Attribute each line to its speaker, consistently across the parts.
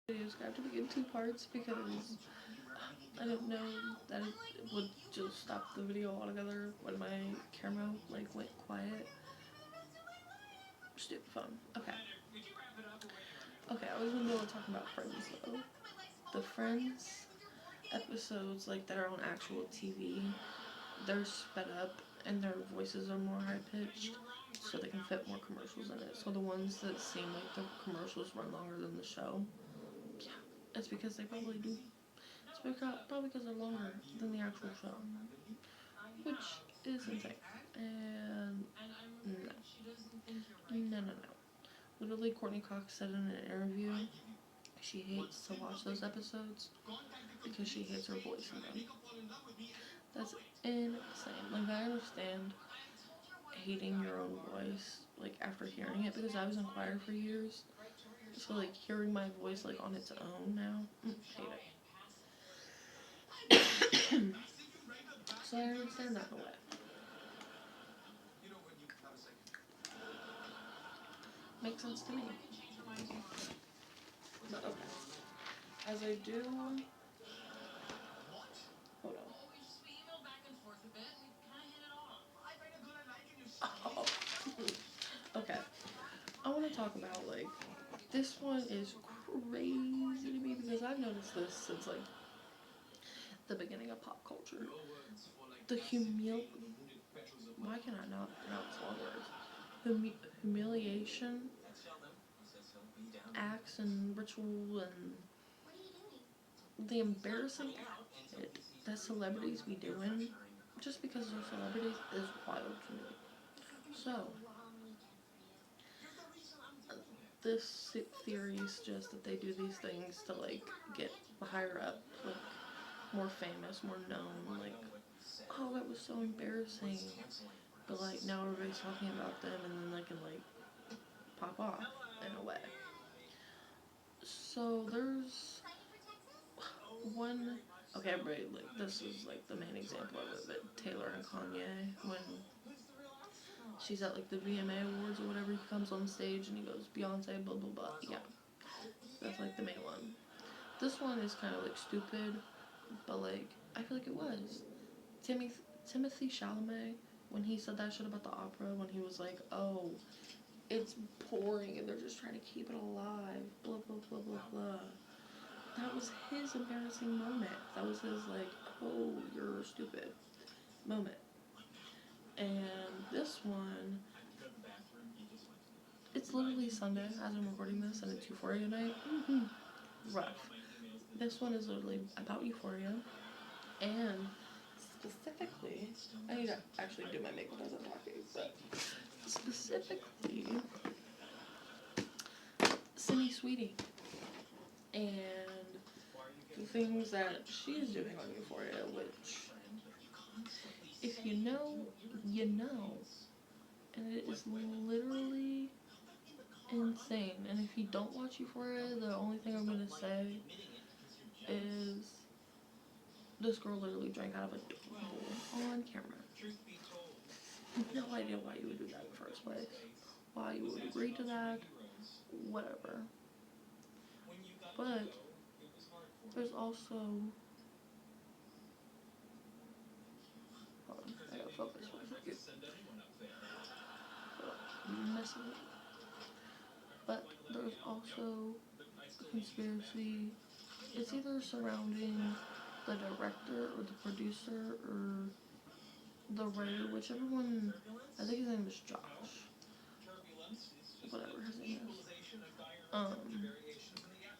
Speaker 1: Videos have to be in 2 parts because I didn't know that it would just stop the video altogether when my camera like went quiet. Stupid phone. Okay. Okay, I was in the middle of talking about Friends though. The Friends episodes like that are on actual TV, they're sped up and their voices are more high pitched so they can fit more commercials in it. So the ones that seem like the commercials run longer than the show, yeah, it's because they probably do. It's probably because they're longer than the actual show, which is insane. And no. Literally, Courtney Cox said in an interview she hates to watch those episodes because she hates her voice in them. That's insane. Like, I understand hating your own voice, like, after hearing it, because I was in choir for years. So, like, hearing my voice, like, on its own now, hate it. So I understand that in a way. Makes sense to me. But okay. As I do... Hold on. Oh. Okay. I want to talk about, like, this one is crazy to me because I've noticed this since, like, the beginning of pop culture. The why can I not pronounce long words? Humiliation acts and ritual and the embarrassing shit that celebrities be doing just because they're celebrities is wild to me. So, this theory suggests that they do these things to, like, get higher up, like, more famous, more known, like, oh, that was so embarrassing. But, like, now everybody's talking about them and then they can, like, pop off in a way. So, there's one, okay, everybody, like, this is, like, the main example of it, but Taylor and Kanye, when she's at, like, the VMA Awards or whatever, he comes on stage and he goes, Beyonce, blah, blah, blah, yeah. That's, like, the main one. This one is kind of, like, stupid, but, like, I feel like it was. Timothy Chalamet, when he said that shit about the opera, when he was like, oh, it's pouring and they're just trying to keep it alive, blah, blah, blah, blah, blah. That was his embarrassing moment. That was his, like, oh, you're stupid moment. And this one, it's literally Sunday as I'm recording this, and it's Euphoria night. Rough. This one is literally about Euphoria, and specifically, I need to actually do my makeup as I'm talking, but specifically, Simi Sweetie, and the things that she is doing on Euphoria, which, if you know, you know. And it is literally insane. And if you don't watch Euphoria, the only thing I'm gonna say is this girl literally drank out of a bowl on camera. No idea why you would do that in the first place. Why you would agree to that. Whatever. But there's also... Hold on, I gotta focus for a second. Messing up. But there's also a conspiracy. It's either surrounding the director or the producer or the writer, whichever one. I think his name is Josh. Whatever his name is.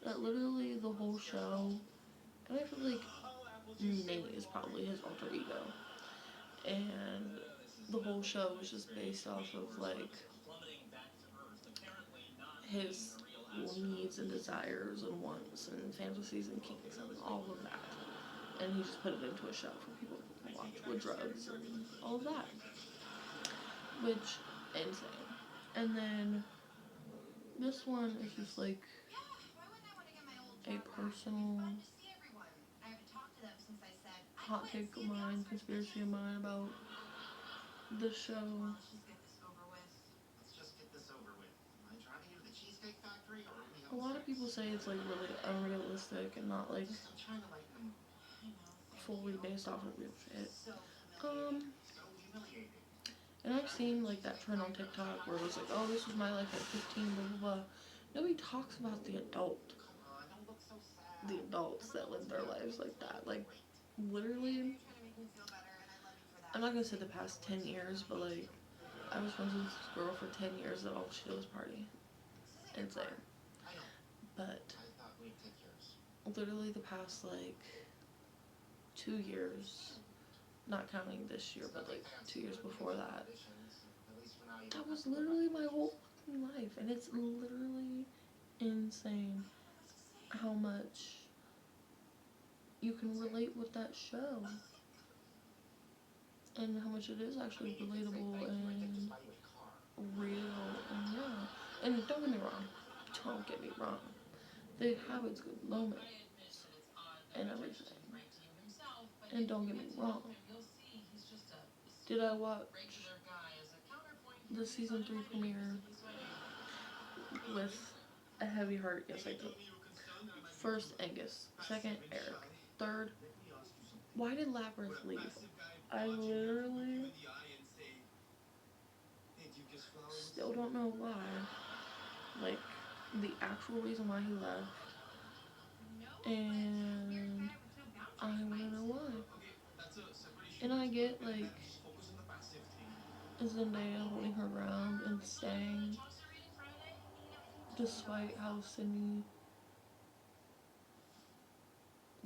Speaker 1: That literally the whole show, and I feel like Nate is probably his alter ego, and the whole show was just based off of, like, his needs and desires and wants and fantasies and kinks and all of that. And he just put it into a show for people to watch with drugs and all of that. Which, insane. And then this one is just like a personal hot take of mine, conspiracy of mine about the show. a lot of people say it's like really unrealistic and not like fully based off of real shit. Um, and I've seen like that trend on TikTok where it was like, oh, this was my life at 15, blah blah blah. Nobody talks about the adults that live their lives like that. Like, literally, I'm not gonna say the past 10 years, but like, I was friends with this girl for 10 years that all she did was party. Insane. But literally the past like 2 years, not counting this year, but like 2 years before that, that was literally my whole fucking life. And it's literally insane how much you can relate with that show. And how much it is actually relatable and real. And yeah. And don't get me wrong. Don't get me wrong. They have its good moments and everything. And don't get me wrong. Did I watch the season 3 premiere with a heavy heart? Yes, I did. First, Angus. Second, Eric. Third, why did Labyrinth leave? I literally still don't know why. Like, the actual reason why he left. And I want to know why. And I get, like, Zendaya holding her ground and staying despite Sydney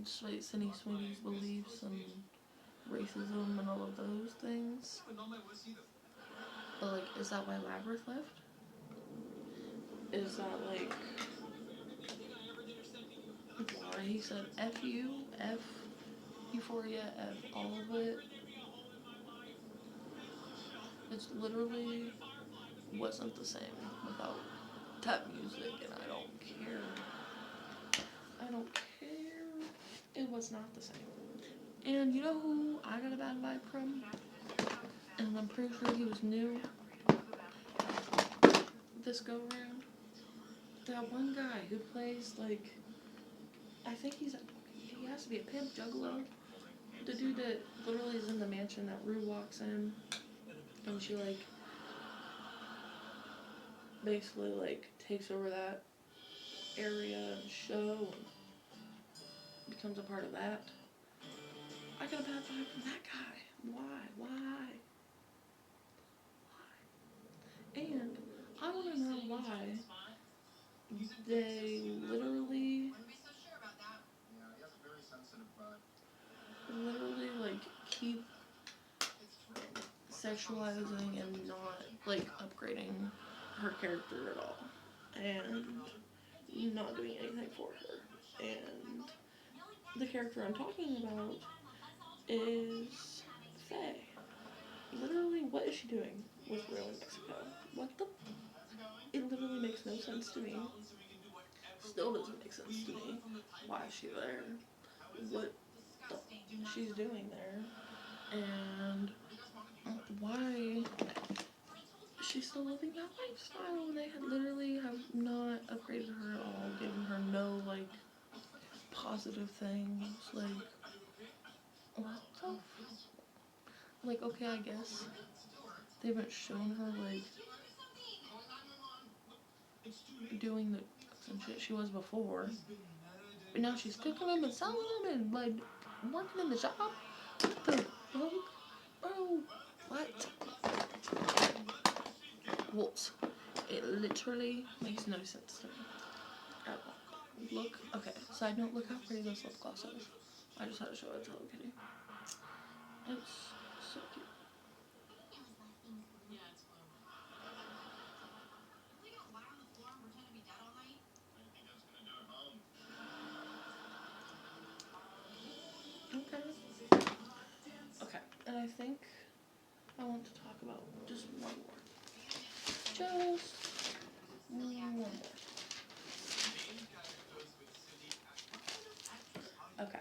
Speaker 1: Sweeney's beliefs and racism and all of those things. But like, is that why Labyrinth left? Is that like why he said F you, F Euphoria, F all of it? It's literally wasn't the same without tap music, and I don't care. I don't care. It was not the same. And you know who I got a bad vibe from? And I'm pretty sure he was new this go around. That one guy who plays like, I think he has to be a pimp juggalo. The dude that literally is in the mansion that Rue walks in, and she like basically like takes over that area and show and becomes a part of that. I got a bad vibe from that guy. Why? And I want to know why they literally like keep sexualizing and not like upgrading her character at all, and not doing anything for her. And the character I'm talking about is Faye. Literally, what is she doing with Real in Mexico? What the? It literally makes no sense to me. Still doesn't make sense to me. Why is she there? What the she's doing there? And why she's still living that lifestyle? They literally have not upgraded her at all, giving her no like positive things. Like, what the? Like, okay, I guess they haven't shown her like doing the some shit she was before, but now she's cooking them and selling them and like working in the shop. What the fuck, bro? What? What? It literally makes no sense to me at all. Look, okay, side note, look how pretty this lip gloss is. I just had to show it to Hello Kitty. It's so cute. Okay. Okay, and I think I want to talk about just one more. Just one more. Okay.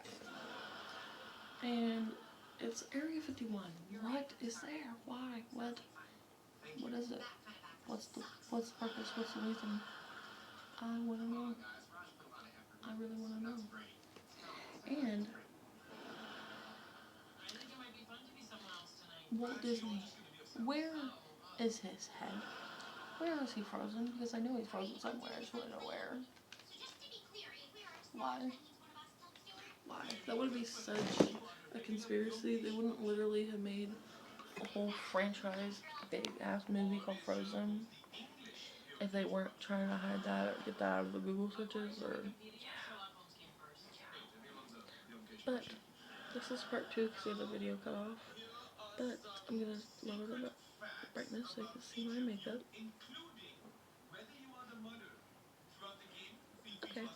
Speaker 1: And it's Area 51. What is there? Why? What? What is it? What's the purpose? What's the reason? I wanna know. I really wanna know. And Walt Disney, where is his head? Where is he frozen? Because I know he's frozen somewhere. I just want to know where. Why? Why? That would be such a conspiracy. They wouldn't literally have made a whole franchise, big ass movie called Frozen if they weren't trying to hide that or get that out of the Google searches or. But this is part 2 because the video cut off. But I'm gonna lower the brightness so you can see my makeup. Okay.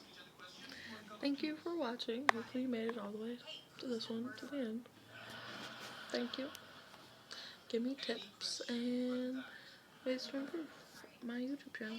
Speaker 1: Thank you for watching. Hopefully you made it all the way to this one, to the end. Thank you. Give me tips and ways to improve my YouTube channel.